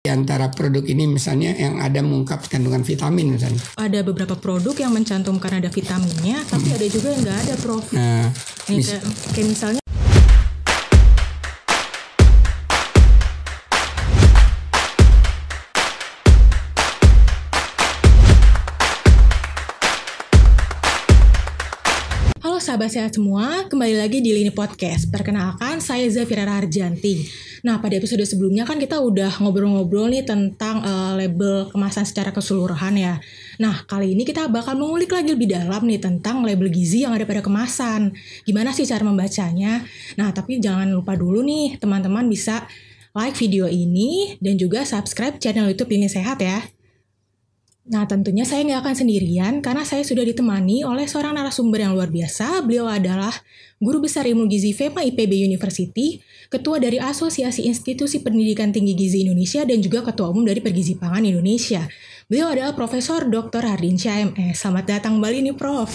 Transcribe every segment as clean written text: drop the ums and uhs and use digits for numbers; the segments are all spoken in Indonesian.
Di antara produk ini misalnya yang ada mengungkap kandungan vitamin misalnya. Ada beberapa produk yang mencantumkan ada vitaminnya, tapi ada juga yang nggak ada, Prof. Nah, kayak misalnya. Halo sahabat sehat semua, kembali lagi di Lini Podcast. Perkenalkan, saya Zafira Harjanti. Nah, pada episode sebelumnya kan kita udah ngobrol-ngobrol nih tentang label kemasan secara keseluruhan ya. Nah, kali ini kita bakal mengulik lagi lebih dalam nih tentang label gizi yang ada pada kemasan. Gimana sih cara membacanya? Nah, tapi jangan lupa dulu nih, teman-teman bisa like video ini dan juga subscribe channel YouTube Lini Sehat ya. Nah, tentunya saya nggak akan sendirian karena saya sudah ditemani oleh seorang narasumber yang luar biasa. Beliau adalah Guru Besar Ilmu Gizi FEMA IPB University, Ketua dari Asosiasi Institusi Pendidikan Tinggi Gizi Indonesia, dan juga Ketua Umum dari Pergizi Pangan Indonesia. Beliau adalah Profesor Dr. Hardinsyah MS. Selamat datang kembali nih, Prof.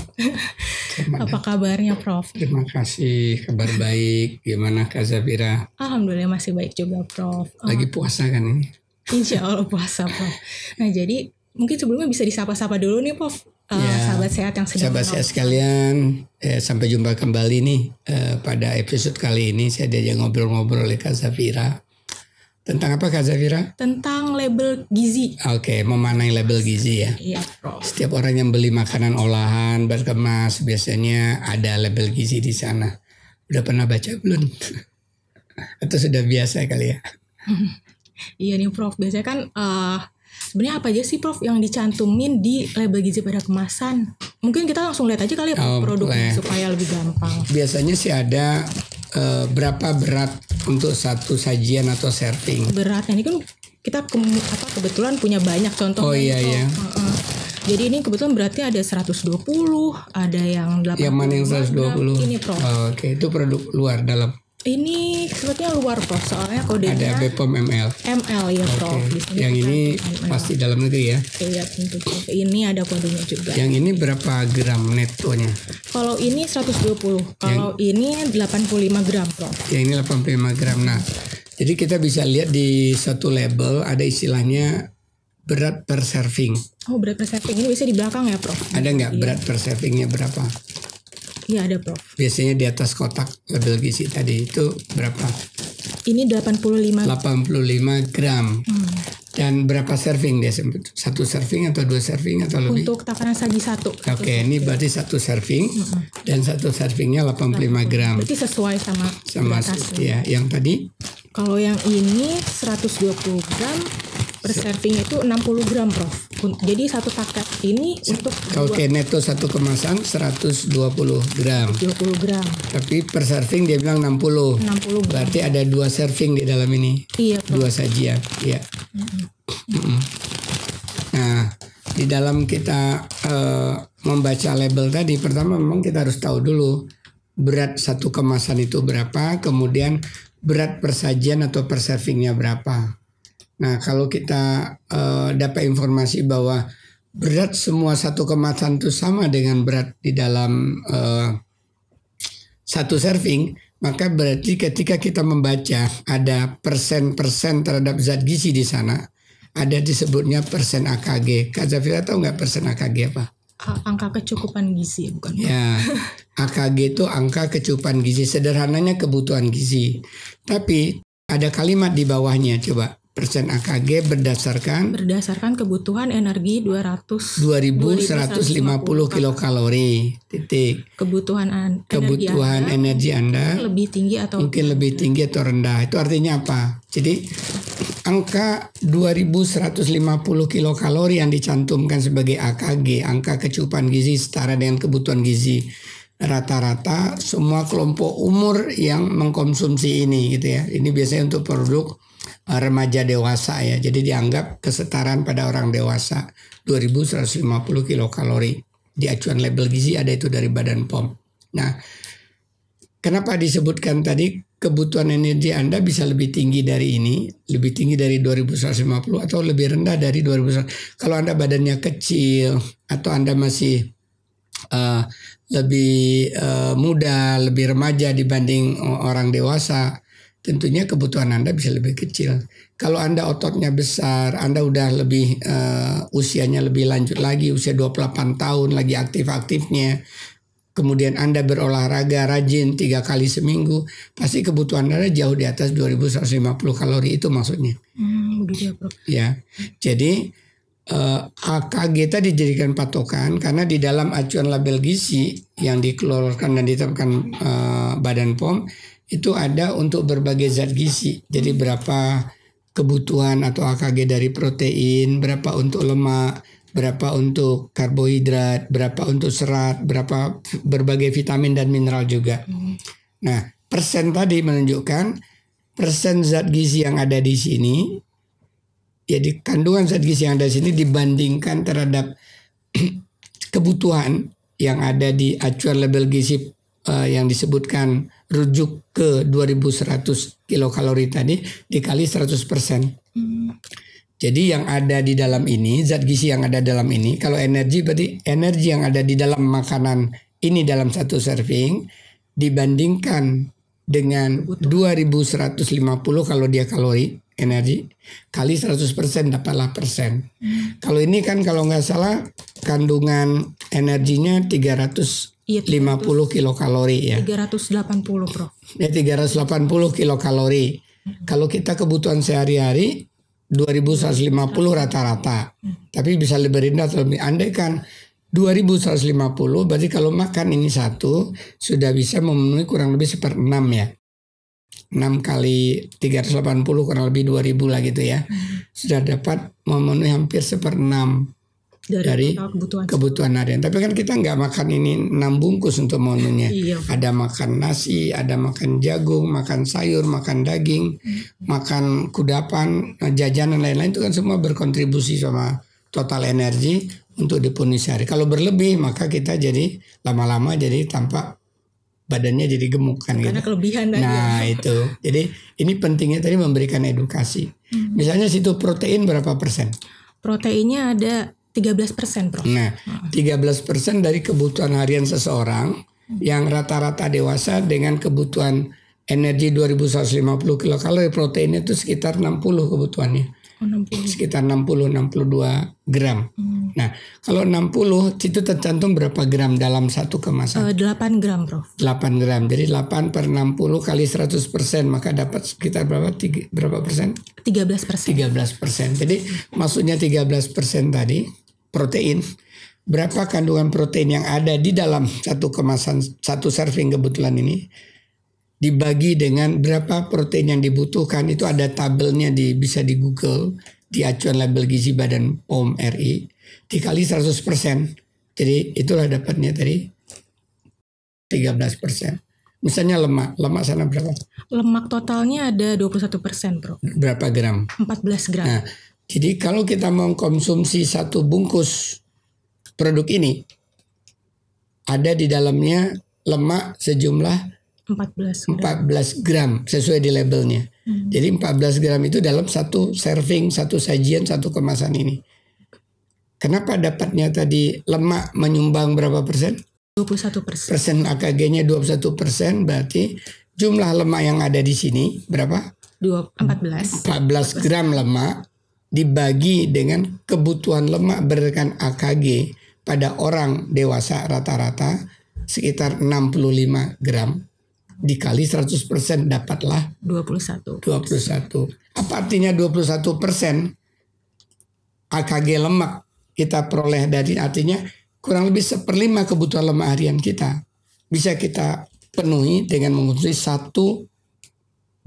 Apa kabarnya, Prof? Terima kasih, kabar baik. Gimana Kak Zafira? Alhamdulillah masih baik juga, Prof. Lagi puasa kan ini? Insya Allah puasa, Prof. Nah, jadi mungkin sebelumnya bisa disapa-sapa dulu nih, Prof. Sahabat sehat yang sedang sahabat sehat sekalian, sampai jumpa kembali nih pada episode kali ini. Saya diajak ngobrol-ngobrol oleh Kak Zafira. Tentang apa Kak Zafira? Tentang label gizi. Oke, memanai label gizi ya. Iya, Prof. Setiap orang yang beli makanan olahan berkemas biasanya ada label gizi di sana. Udah pernah baca belum? Atau sudah biasa kali ya? Iya nih, Prof. Biasanya kan sebenarnya apa aja sih, Prof, yang dicantumin di label gizi pada kemasan? Mungkin kita langsung lihat aja kali ya produknya supaya lebih gampang. Biasanya sih ada berapa berat untuk satu sajian atau serving. Beratnya ini kan kita kebetulan punya banyak contohnya. Oh iya iya. Jadi ini kebetulan beratnya ada 120, ada yang 80. Yang mana yang 120? Ini, Prof. Oke, itu produk luar dalam. Ini sebetulnya luar, Prof, soalnya kodenya ada BPOM ML. ML ya, Prof. Yang ini pasti dalam negeri ya. Iya, tentu, Prof. Ini ada kodenya juga. Yang ini berapa gram netonya? Kalau ini 120, kalau ini 85 gram, Prof. Yang ini 85 gram. Nah, jadi kita bisa lihat di satu label ada istilahnya berat per serving. Oh, berat per serving ini bisa di belakang ya, Prof? Ada nggak berat per servingnya berapa? Iya, ada, Prof. Biasanya di atas kotak label gizi tadi itu berapa? Ini 85 gram. Dan berapa serving dia? Satu serving atau dua serving atau lebih? Untuk takaran saji satu. Oke, ini berarti satu serving dan satu servingnya 85 gram. Berarti sesuai sama ya. Yang tadi? Kalau yang ini 120 gram per serving itu 60 gram, Prof. Jadi satu paket ini untuk neto satu kemasan 120 gram. 20 gram. Tapi per serving dia bilang 60. 60 gram. Berarti ada dua serving di dalam ini. Iya, Prof. Dua sajian, ya. Nah, di dalam kita membaca label tadi, pertama memang kita harus tahu dulu berat satu kemasan itu berapa, kemudian berat per sajian atau per servingnya berapa. Nah, kalau kita dapat informasi bahwa berat semua satu kemasan itu sama dengan berat di dalam satu serving, maka berarti ketika kita membaca ada persen-persen terhadap zat gizi di sana, ada disebutnya persen AKG. Kak Zafira tahu nggak persen AKG apa? Angka kecukupan gizi, bukan? Ya, AKG itu angka kecukupan gizi. Sederhananya kebutuhan gizi. Tapi ada kalimat di bawahnya, coba. Persen AKG berdasarkan kebutuhan energi 2150 kilokalori. Titik. Kebutuhan energi Anda lebih tinggi atau mungkin lebih tinggi atau rendah. Itu artinya apa? Jadi angka 2150 kilokalori yang dicantumkan sebagai AKG, angka kecukupan gizi setara dengan kebutuhan gizi rata-rata semua kelompok umur yang mengkonsumsi ini gitu ya. Ini biasanya untuk produk remaja dewasa ya. Jadi dianggap kesetaraan pada orang dewasa 2150 kilokalori. Di acuan label gizi ada itu dari Badan POM. Nah, kenapa disebutkan tadi kebutuhan energi Anda bisa lebih tinggi dari ini, lebih tinggi dari 2150 atau lebih rendah dari 2150. Kalau Anda badannya kecil atau Anda masih lebih muda, lebih remaja dibanding orang dewasa, tentunya kebutuhan Anda bisa lebih kecil. Kalau Anda ototnya besar, Anda udah lebih usianya lebih lanjut lagi, usia 28 tahun lagi aktif-aktifnya, kemudian Anda berolahraga rajin 3 kali seminggu, pasti kebutuhan Anda jauh di atas 2150 kalori, itu maksudnya. Begitu ya, Prof. Ya, jadi AKG tadi dijadikan patokan karena di dalam acuan label gizi yang dikeluarkan dan ditetapkan Badan POM itu ada untuk berbagai zat gizi. Jadi berapa kebutuhan atau AKG dari protein, berapa untuk lemak, berapa untuk karbohidrat, berapa untuk serat, berapa berbagai vitamin dan mineral juga. Nah, persen tadi menunjukkan persen zat gizi yang ada di sini. Jadi kandungan zat gizi yang ada di sini dibandingkan terhadap kebutuhan yang ada di acuan label gizi yang disebutkan rujuk ke 2100 kilokalori tadi dikali 100%. Jadi yang ada di dalam ini, zat gizi yang ada dalam ini, kalau energi berarti energi yang ada di dalam makanan ini dalam satu serving dibandingkan dengan 2150 kalau dia kalori energi kali 100% dapatlah persen. Kalau ini kan kalau nggak salah kandungan energinya 350 kilokalori ya. 380, Prof. Ya 380 kilokalori. Kalau kita kebutuhan sehari-hari 2150 rata-rata. Tapi bisa lebih rendah atau lebih. Andai kan 2150 berarti kalau makan ini satu sudah bisa memenuhi kurang lebih 1/6 ya. 6 kali 380 kurang lebih 2000 lah gitu ya. Sudah dapat memenuhi hampir 1/6 dari kebutuhan harian. Tapi kan kita nggak makan ini 6 bungkus untuk memenuhinya. Iya. Ada makan nasi, ada makan jagung, makan sayur, makan daging, makan kudapan, jajanan lain-lain itu kan semua berkontribusi sama total energi untuk dipenuhi sehari. Kalau berlebih maka kita jadi lama-lama jadi tampak badannya jadi gemuk kan karena gitu. Kelebihan tadi. Nah itu. Jadi ini pentingnya tadi memberikan edukasi. Misalnya situ protein berapa persen? Proteinnya ada 13%, Prof. Nah 13% dari kebutuhan harian seseorang yang rata-rata dewasa dengan kebutuhan energi 2150 kilokalori, proteinnya itu sekitar 60 kebutuhannya. 60. Sekitar 60-62 gram. Nah, kalau 60 itu tercantum berapa gram dalam satu kemasan? 8 gram, Prof. 8 gram. Jadi 8 per 60 kali 100% maka dapat sekitar berapa persen? 13%. 13%. Jadi maksudnya 13% tadi protein. Berapa kandungan protein yang ada di dalam satu kemasan, satu serving kebetulan ini dibagi dengan berapa protein yang dibutuhkan, itu ada tabelnya bisa di Google di acuan label gizi Badan POM RI dikali 100%. Jadi itulah dapatnya tadi 13%. Misalnya lemak sana berapa? Lemak totalnya ada 21%, Bro. Berapa gram? 14 gram. Nah, jadi kalau kita mau konsumsi satu bungkus produk ini, ada di dalamnya lemak sejumlah 14 gram sesuai di labelnya. Jadi 14 gram itu dalam satu serving, satu sajian, satu kemasan ini. Kenapa dapatnya tadi lemak menyumbang berapa persen? 21%. Persen AKG-nya 21%, berarti jumlah lemak yang ada di sini berapa? 14 gram lemak dibagi dengan kebutuhan lemak berdasarkan AKG pada orang dewasa rata-rata sekitar 65 gram. Dikali 100% dapatlah 21. Apa artinya 21% AKG lemak kita peroleh dari, artinya kurang lebih 1/5 kebutuhan lemak harian kita bisa kita penuhi dengan mengonsumsi satu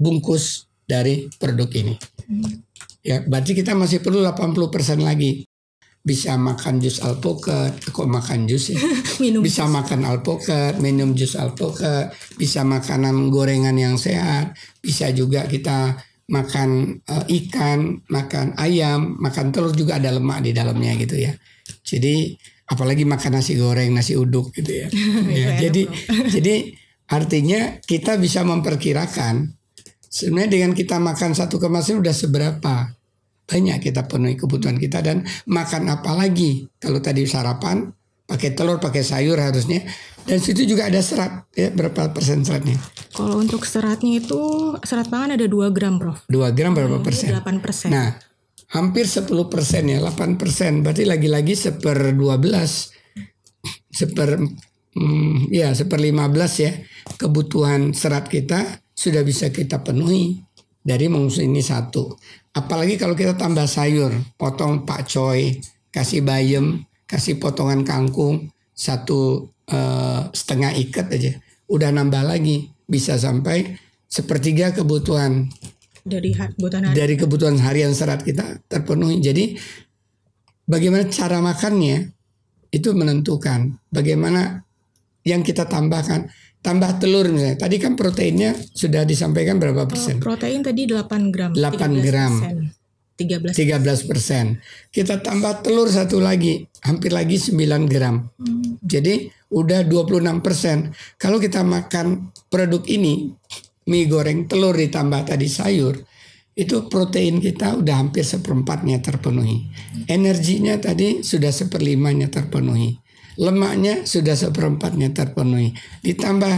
bungkus dari produk ini. Ya, berarti kita masih perlu 80% lagi. Bisa makan jus alpukat, kok makan jus ya? Bisa makan alpukat, minum jus alpukat, bisa makanan gorengan yang sehat, bisa juga kita makan ikan, makan ayam, makan telur juga ada lemak di dalamnya gitu ya. Jadi apalagi makan nasi goreng, nasi uduk gitu ya. Ya jadi artinya kita bisa memperkirakan sebenarnya dengan kita makan satu kemasan udah seberapa banyak kita penuhi kebutuhan kita, dan makan apa lagi. Kalau tadi sarapan pakai telur, pakai sayur harusnya. Dan situ juga ada serat, ya, berapa persen seratnya? Kalau untuk seratnya itu serat pangan ada 2 gram, Prof. 2 gram berapa persen? 8%. Nah, hampir 10% ya, 8%. Berarti lagi-lagi 1/12, seper 15 ya. Kebutuhan serat kita sudah bisa kita penuhi dari mengonsumsi ini satu. Apalagi kalau kita tambah sayur, potong pakcoy, kasih bayam, kasih potongan kangkung, 1,5 ikat aja, udah nambah lagi, bisa sampai 1/3 kebutuhan dari kebutuhan harian serat kita terpenuhi. Jadi bagaimana cara makannya itu menentukan bagaimana yang kita tambahkan. Tambah telur misalnya, tadi kan proteinnya sudah disampaikan berapa persen? Protein tadi 8 gram. 8 gram. 13%. Kita tambah telur satu lagi, hampir lagi 9 gram. Jadi udah 26%. Kalau kita makan produk ini, mie goreng, telur ditambah tadi sayur, itu protein kita udah hampir 1/4-nya terpenuhi. Energinya tadi sudah 1/5-nya terpenuhi. Lemaknya sudah 1/4-nya terpenuhi. Ditambah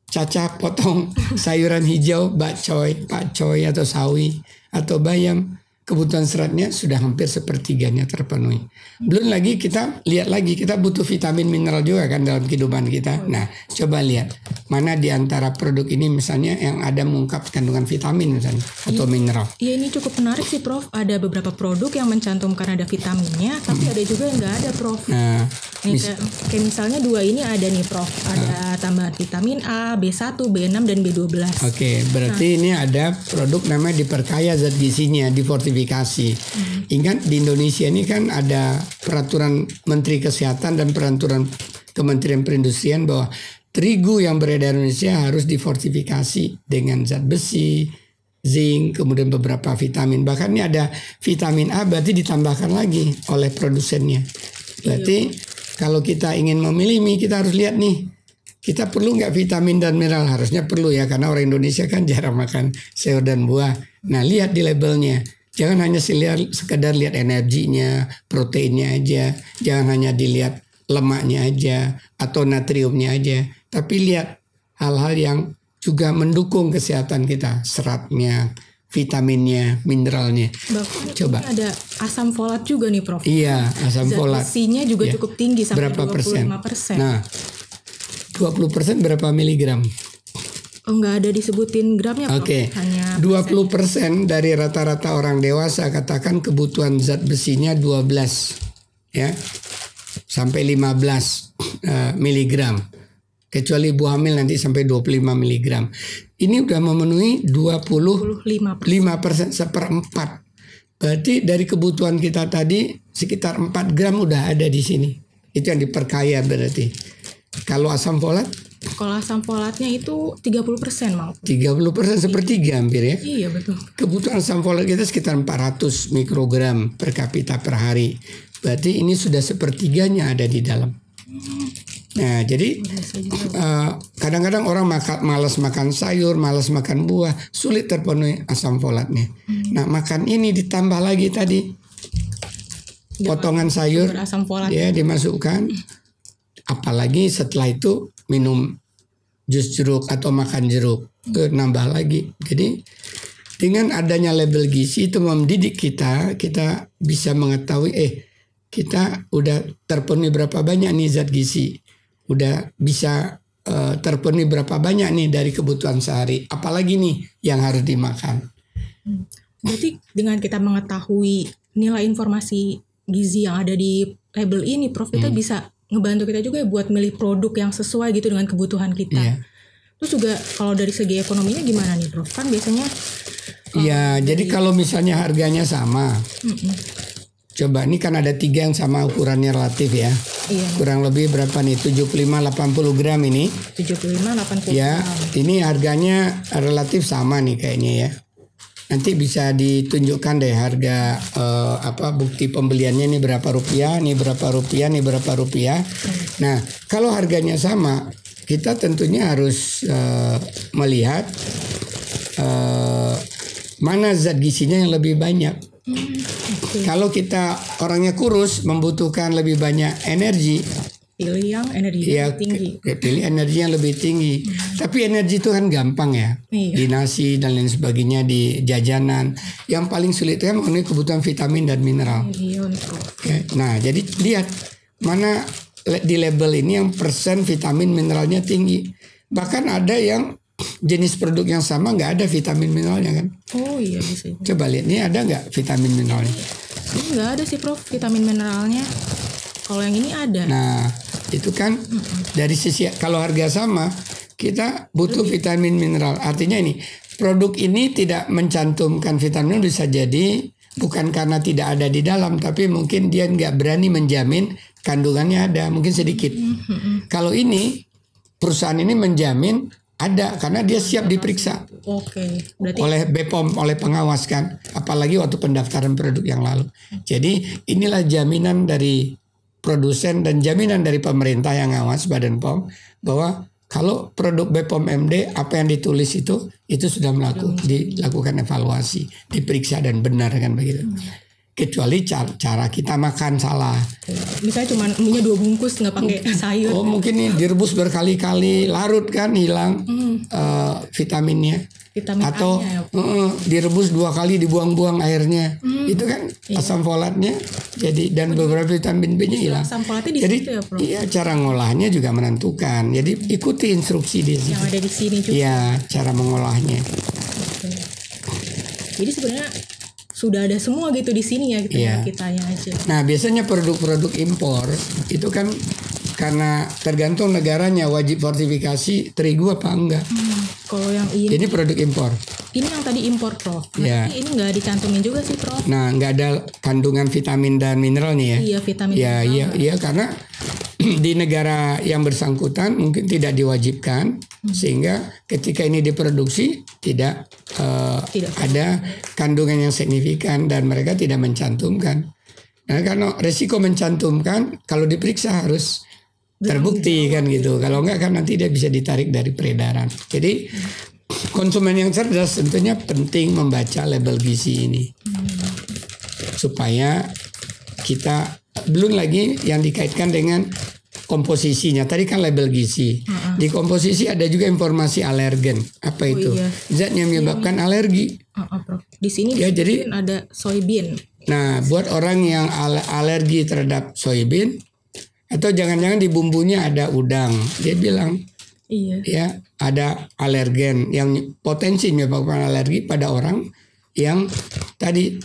cacah potong sayuran hijau, pakcoy atau sawi atau bayam, kebutuhan seratnya sudah hampir 1/3-nya terpenuhi. Belum lagi kita lihat lagi, kita butuh vitamin mineral juga kan dalam kehidupan kita. Nah, coba lihat mana di antara produk ini misalnya yang ada mengungkap kandungan vitamin misalnya atau mineral. Iya, ini cukup menarik sih, Prof. Ada beberapa produk yang mencantumkan ada vitaminnya, tapi ada juga yang nggak ada, Prof. Nah, kayak misalnya 2 ini ada nih, Prof. Ada tambahan vitamin A, B1, B6, dan B12. Oke, berarti ini ada produk namanya diperkaya zat gizinya, difortifikasi. Ingat di Indonesia ini kan ada peraturan Menteri Kesehatan dan peraturan Kementerian Perindustrian bahwa terigu yang beredar di Indonesia harus difortifikasi dengan zat besi, zinc, kemudian beberapa vitamin. Bahkan ini ada vitamin A berarti ditambahkan lagi oleh produsennya. Berarti kalau kita ingin memilih mie, kita harus lihat nih, kita perlu nggak vitamin dan mineral? Harusnya perlu ya, karena orang Indonesia kan jarang makan sayur dan buah. Nah, lihat di labelnya. Jangan hanya sekedar lihat energinya, proteinnya aja. Jangan hanya dilihat lemaknya aja atau natriumnya aja. Tapi lihat hal-hal yang juga mendukung kesehatan kita. Seratnya, vitaminnya, mineralnya. Coba. Ada asam folat juga nih, Prof. Iya, asam folat. Zat besinya juga cukup tinggi sampai berapa 25%. Nah, 20% berapa miligram? Oh, nggak ada disebutin gramnya, Prof. Oke. Hanya 20% dari rata-rata orang dewasa katakan kebutuhan zat besinya 12 ya sampai 15 miligram. Kecuali ibu hamil nanti sampai 25 miligram. Ini udah memenuhi 25%, 1/4. Berarti dari kebutuhan kita tadi sekitar 4 gram udah ada di sini. Itu yang diperkaya berarti. Kalau asam folat? Kalau asam folatnya itu 30% mau. 30%, 1/3 hampir ya. Iya, betul. Kebutuhan asam folat kita sekitar 400 mikrogram per kapita per hari. Berarti ini sudah 1/3-nya ada di dalam. Nah, jadi kadang-kadang orang malas makan sayur, malas makan buah, sulit terpenuhi asam folatnya. Nah, makan ini ditambah lagi tadi potongan sayur asam folat ya dimasukkan. Apalagi setelah itu minum jus jeruk atau makan jeruk, nambah lagi. Jadi dengan adanya label gizi itu mendidik kita bisa mengetahui kita udah terpenuhi berapa banyak nih zat gizi, udah bisa terpenuhi berapa banyak nih dari kebutuhan sehari, apalagi nih yang harus dimakan. Berarti dengan kita mengetahui nilai informasi gizi yang ada di label ini, Prof, kita bisa ngebantu kita juga ya buat milih produk yang sesuai gitu dengan kebutuhan kita. Yeah. Terus juga kalau dari segi ekonominya gimana nih, Prof? Kan biasanya jadi kalau misalnya harganya sama, coba ini kan ada 3 yang sama ukurannya relatif ya. Iya. Kurang lebih berapa nih? 75-80 gram ini. 75-80 ya, gram. Ini harganya relatif sama nih kayaknya ya. Nanti bisa ditunjukkan deh harga bukti pembeliannya ini berapa rupiah, nih berapa rupiah, nih berapa rupiah. Nah, kalau harganya sama, kita tentunya harus melihat mana zat gizinya yang lebih banyak. Kalau kita orangnya kurus, membutuhkan lebih banyak energi, pilih yang energinya tinggi. Pilih energi yang lebih tinggi. Tapi energi itu kan gampang ya. Iya. Di nasi dan lain sebagainya, di jajanan. Yang paling sulit itu kan memenuhi kebutuhan vitamin dan mineral. Iya, Oke. Nah, jadi lihat mana di label ini yang persen vitamin mineralnya tinggi. Bahkan ada yang jenis produk yang sama nggak ada vitamin mineralnya kan. Oh iya bisa. Coba lihat ini ada nggak vitamin mineralnya? Ini nggak ada sih Prof vitamin mineralnya. Kalau yang ini ada. Nah itu kan dari sisi kalau harga sama kita butuh vitamin mineral. Artinya ini produk ini tidak mencantumkan vitamin bisa jadi bukan karena tidak ada di dalam, tapi mungkin dia nggak berani menjamin kandungannya ada, mungkin sedikit. Kalau ini perusahaan ini menjamin ada karena dia siap diperiksa. Oke. Berarti Oleh BPOM, oleh pengawas kan, apalagi waktu pendaftaran produk yang lalu. Jadi inilah jaminan dari produsen dan jaminan dari pemerintah yang ngawas Badan POM bahwa kalau produk BPOM MD apa yang ditulis itu sudah dilakukan evaluasi, diperiksa dan benar kan begitu. Kecuali cara kita makan salah. misalnya cuma minyak 2 bungkus nggak pakai sayur. Oh mungkin ini direbus berkali-kali, larut kan hilang vitaminnya. Vitamin Atau A-nya direbus 2 kali dibuang-buang airnya. Itu kan asam folatnya jadi dan beberapa vitamin B-nya hilang. Asam folatnya di Jadi situ ya, Prof? iya cara ngolahnya juga menentukan. Jadi ikuti instruksi di situ. Yang ada di sini juga. Iya, cara mengolahnya. Jadi sebenarnya sudah ada semua gitu di sini ya gitu Iya. ya kitanya aja. Nah, biasanya produk-produk impor itu kan karena tergantung negaranya wajib sertifikasi terigu apa enggak. Kalau yang ini Ini produk impor. yang tadi impor Prof. Iya. Berarti ini nggak dicantumin juga sih Prof. Nah, nggak ada kandungan vitamin dan mineralnya ya. Iya vitamin. Ya, mineral. iya karena di negara yang bersangkutan mungkin tidak diwajibkan sehingga ketika ini diproduksi tidak ada kandungan yang signifikan dan mereka tidak mencantumkan. Nah, karena resiko mencantumkan kalau diperiksa harus terbukti kan gitu. Kalau enggak kan nanti dia bisa ditarik dari peredaran. Jadi konsumen yang cerdas tentunya penting membaca label gizi ini supaya kita belum lagi yang dikaitkan dengan komposisinya. Tadi kan label gizi. Di komposisi ada juga informasi alergen. Apa itu? Iya. Zat yang menyebabkan alergi. Prof. Di sini Ya, jadi ada soybean. nah, buat orang yang alergi terhadap soybean atau jangan-jangan di bumbunya ada udang. Dia bilang Iya. ya ada alergen yang potensi menyebabkan alergi pada orang yang tadi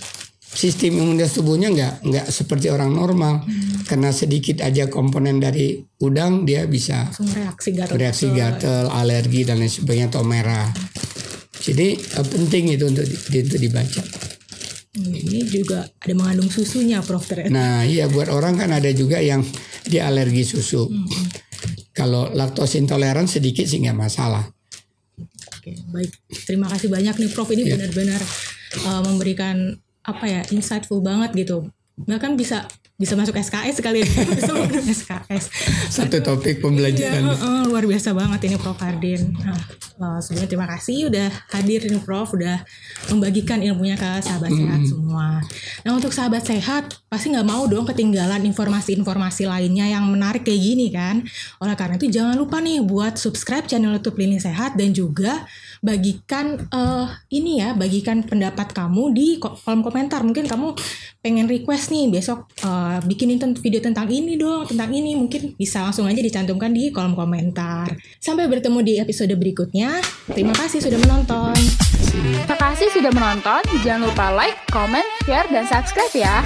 sistem imunitas tubuhnya nggak seperti orang normal. Karena sedikit aja komponen dari udang dia bisa Langsung reaksi gatal, alergi dan lain sebagainya atau merah. Jadi penting itu untuk dibaca. Ini juga ada mengandung susunya Prof. ternyata. Nah iya buat orang kan ada juga yang dia alergi susu. Kalau laktosa intoleran sedikit sih nggak masalah. Oke, baik. Terima kasih banyak nih Prof. Ini benar-benar memberikan insightful banget gitu. Bahkan bisa masuk SKS sekali ya. Bisa masuk SKS. Satu topik pembelajaran. Luar biasa banget ini Prof. Hardin. Sebenarnya terima kasih udah hadir nih Prof. Udah membagikan ilmunya ke sahabat sehat semua. Nah untuk sahabat sehat pasti nggak mau dong ketinggalan informasi-informasi lainnya yang menarik kayak gini kan. Oleh karena itu jangan lupa nih buat subscribe channel YouTube Lini Sehat dan juga bagikan bagikan pendapat kamu di kolom komentar. Mungkin kamu pengen request nih besok bikinin video tentang ini dong, tentang ini, mungkin bisa langsung aja dicantumkan di kolom komentar. Sampai bertemu di episode berikutnya. Terima kasih sudah menonton. Terima kasih sudah menonton. Jangan lupa like, comment, share, dan subscribe ya.